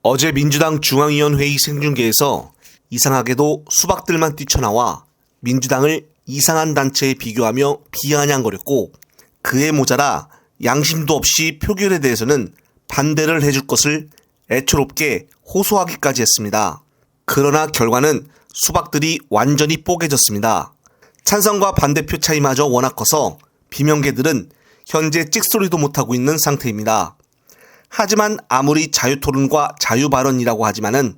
어제 민주당 중앙위원회의 생중계에서 이상하게도 수박들만 뛰쳐나와 민주당을 이상한 단체에 비교하며 비아냥거렸고, 그에 모자라 양심도 없이 표결에 대해서는 반대를 해줄 것을 애초롭게 호소하기까지 했습니다. 그러나 결과는 수박들이 완전히 뽀개졌습니다. 찬성과 반대표 차이마저 워낙 커서 비명계들은 현재 찍소리도 못하고 있는 상태입니다. 하지만 아무리 자유토론과 자유발언이라고 하지만은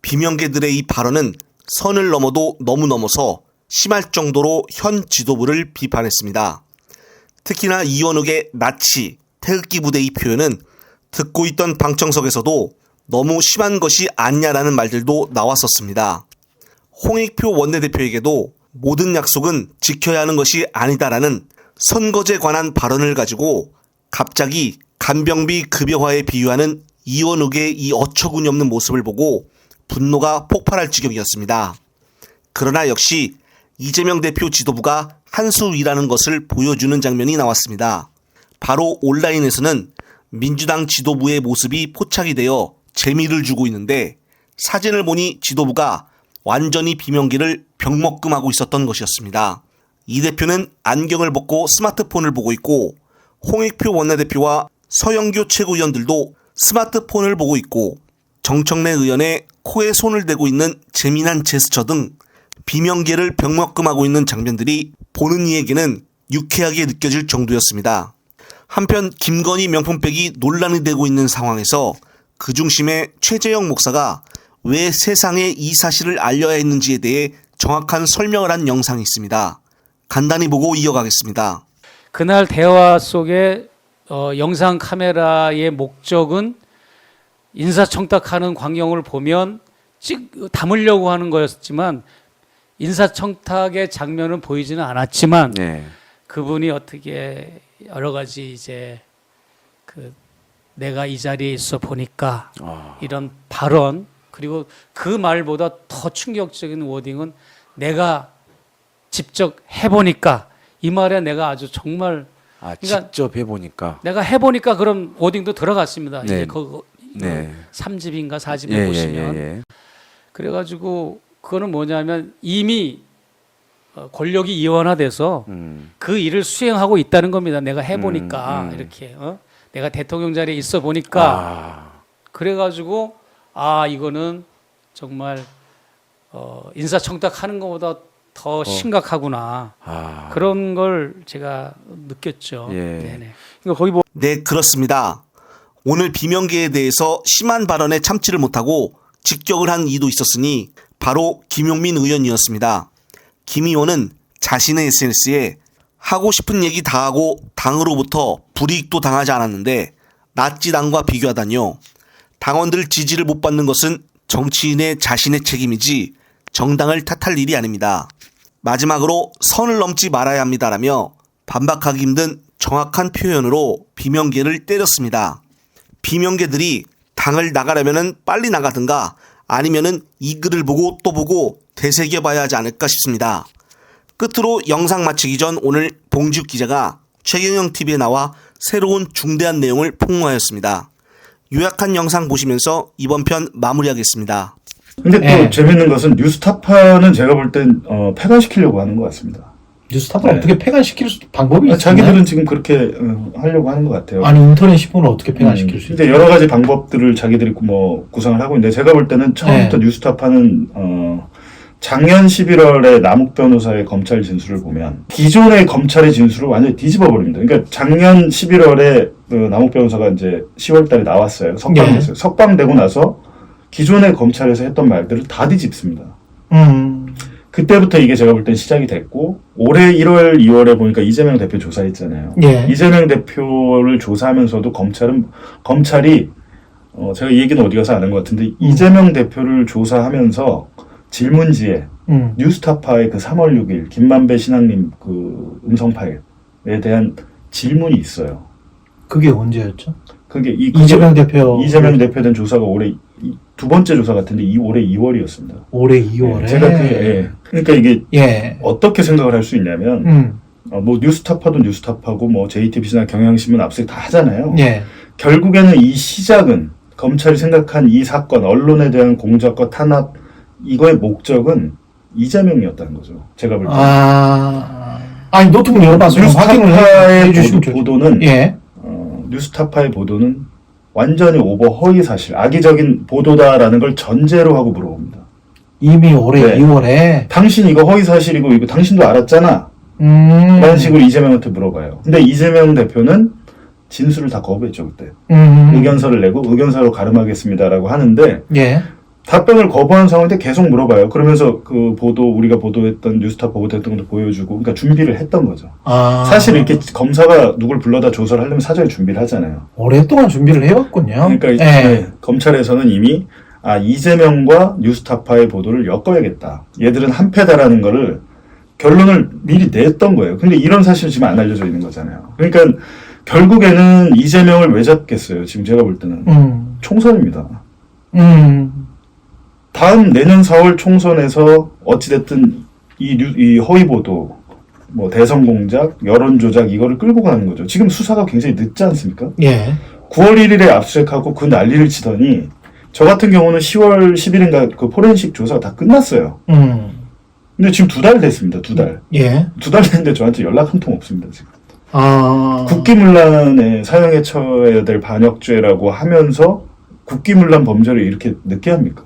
비명계들의 이 발언은 선을 넘어도 너무 넘어서 심할 정도로 현 지도부를 비판했습니다. 특히나 이원욱의 나치, 태극기 부대 이 표현은 듣고 있던 방청석에서도 너무 심한 것이 아니냐라는 말들도 나왔었습니다. 홍익표 원내대표에게도 모든 약속은 지켜야 하는 것이 아니다라는 선거제에 관한 발언을 가지고 갑자기 간병비 급여화에 비유하는 이원욱의 이 어처구니 없는 모습을 보고 분노가 폭발할 지경이었습니다. 그러나 역시 이재명 대표 지도부가 한 수 위라는 것을 보여주는 장면이 나왔습니다. 바로 온라인에서는 민주당 지도부의 모습이 포착이 되어 재미를 주고 있는데, 사진을 보니 지도부가 완전히 비명계를 병먹금하고 있었던 것이었습니다. 이 대표는 안경을 벗고 스마트폰을 보고 있고, 홍익표 원내대표와 서영교 최고위원들도 스마트폰을 보고 있고, 정청래 의원의 코에 손을 대고 있는 재미난 제스처 등 비명계를 병먹금하고 있는 장면들이 보는 이에게는 유쾌하게 느껴질 정도였습니다. 한편 김건희 명품백이 논란이 되고 있는 상황에서 그 중심에 최재형 목사가 왜 세상에 이 사실을 알려야 했는지에 대해 정확한 설명을 한 영상이 있습니다. 간단히 보고 이어가겠습니다. 그날 대화 속에 영상 카메라의 목적은 인사청탁하는 광경을 보면 담으려고 하는 거였지만, 인사청탁의 장면은 보이지는 않았지만 그분이 어떻게 여러 가지 이제 내가 이 자리에 있어 보니까 이런 발언, 그리고 그 말보다 더 충격적인 워딩은 내가 직접 해보니까, 이 말에 내가 아주 정말 그러니까 직접 해보니까 내가 해보니까 그런 워딩도 들어갔습니다. 네. 이제 그 3집인가 4집에 보시면 그래가지고 그거는 뭐냐면 이미 권력이 이원화돼서 그 일을 수행하고 있다는 겁니다. 내가 해보니까 이렇게 내가 대통령 자리에 있어 보니까 그래가지고 이거는 정말 인사청탁하는 것보다 더 심각하구나, 그런 걸 제가 느꼈죠. 네네. 그러니까 거기 네, 그렇습니다. 오늘 비명계에 대해서 심한 발언에 참지를 못하고 직격을 한 이도 있었으니 바로 김용민 의원이었습니다. 김 의원은 자신의 SNS에 하고 싶은 얘기 다 하고 당으로부터 불이익도 당하지 않았는데 나치당과 비교하다니요. 당원들 지지를 못 받는 것은 정치인의 자신의 책임이지 정당을 탓할 일이 아닙니다. 마지막으로 선을 넘지 말아야 합니다라며 반박하기 힘든 정확한 표현으로 비명계를 때렸습니다. 비명계들이 당을 나가려면 빨리 나가든가 아니면은 이 글을 보고 또 보고 되새겨봐야 하지 않을까 싶습니다. 끝으로 영상 마치기 전 오늘 봉지욱 기자가 최경영TV에 나와 새로운 중대한 내용을 폭로하였습니다. 요약한 영상 보시면서 이번 편 마무리하겠습니다. 근데 또 재밌는 것은 뉴스타파는 제가 볼 땐 폐간시키려고 하는 것 같습니다. 뉴스타파 어떻게 폐간시킬 방법이 있나요? 자기들은 지금 그렇게 하려고 하는 것 같아요. 아니 인터넷 신문을 어떻게 폐간시킬 수 있어요? 여러 가지 방법들을 자기들이 구상을 하고 있는데, 제가 볼 때는 처음부터 뉴스타파는 작년 11월에 남욱 변호사의 검찰 진술을 보면 기존의 검찰의 진술을 완전히 뒤집어 버립니다. 그러니까 작년 11월에 남욱 변호사가 이제 10월달에 나왔어요. 석방됐어요. 석방되고 나서 기존의 검찰에서 했던 말들을 다 뒤집습니다. 그때부터 이게 제가 볼 땐 시작이 됐고, 올해 1월, 2월에 보니까 이재명 대표 조사했잖아요. 이재명 대표를 조사하면서도 검찰이 제가 이 얘기는 어디 가서 안 한 것 같은데, 이재명 대표를 조사하면서 질문지에 뉴스타파의 그 3월 6일 김만배 신앙님 그 음성 파일에 대한 질문이 있어요. 그게 언제였죠? 그게 이재명 대표에 대한 조사가 올해 두 번째 조사 같은데 올해 2월이었습니다. 올해 2월에. 제가 그러니까 이게 어떻게 생각을 할 수 있냐면, 뭐 뉴스타파도 뉴스타파고 뭐 JTBC나 경향신문 압수수색 다 하잖아요. 결국에는 이 시작은 검찰이 생각한 이 사건, 언론에 대한 공작과 탄압, 이거의 목적은 이재명이었다는 거죠. 제가 볼 때. 아니 노트북 열어봐서 확인을 뉴스타파의 해주시면 좋죠. 보도는 예. 뉴스타파의 보도는 완전히 오버 허위 사실, 악의적인 보도다라는 걸 전제로 하고 물어봅니다. 이미 올해 네. 2월에 당신 이거 허위 사실이고 이거 당신도 알았잖아. 라는 식으로 이재명한테 물어봐요. 근데 이재명 대표는 진술을 다 거부했죠, 그때. 의견서를 내고 의견서로 가름하겠습니다라고 하는데 예. 답변을 거부한 상황인데 계속 물어봐요. 그러면서 그 보도, 우리가 보도했던 뉴스타파 보도했던 것도 보여주고, 그러니까 준비를 했던 거죠. 사실 이렇게 검사가 누굴 불러다 조사를 하려면 사전에 준비를 하잖아요. 오랫동안 준비를 해왔군요. 그러니까 예. 검찰에서는 이미 이재명과 뉴스타파의 보도를 엮어야겠다. 얘들은 한패다라는 거를 결론을 미리 냈던 거예요. 근데 이런 사실은 지금 안 알려져 있는 거잖아요. 그러니까 결국에는 이재명을 왜 잡겠어요? 지금 제가 볼 때는 총선입니다. 다음 내년 4월 총선에서 어찌됐든 이 허위 보도, 뭐 대선 공작, 여론 조작 이거를 끌고 가는 거죠. 지금 수사가 굉장히 늦지 않습니까? 예. 9월 1일에 압수수색하고 그 난리를 치더니 저 같은 경우는 10월 10일인가 그 포렌식 조사가 다 끝났어요. 근데 지금 2달 됐습니다. 2달. 예. 2달 됐는데 저한테 연락 한 통 없습니다. 지금. 국기문란에 사형에 처해야 될 반역죄라고 하면서 국기문란 범죄를 이렇게 늦게 합니까?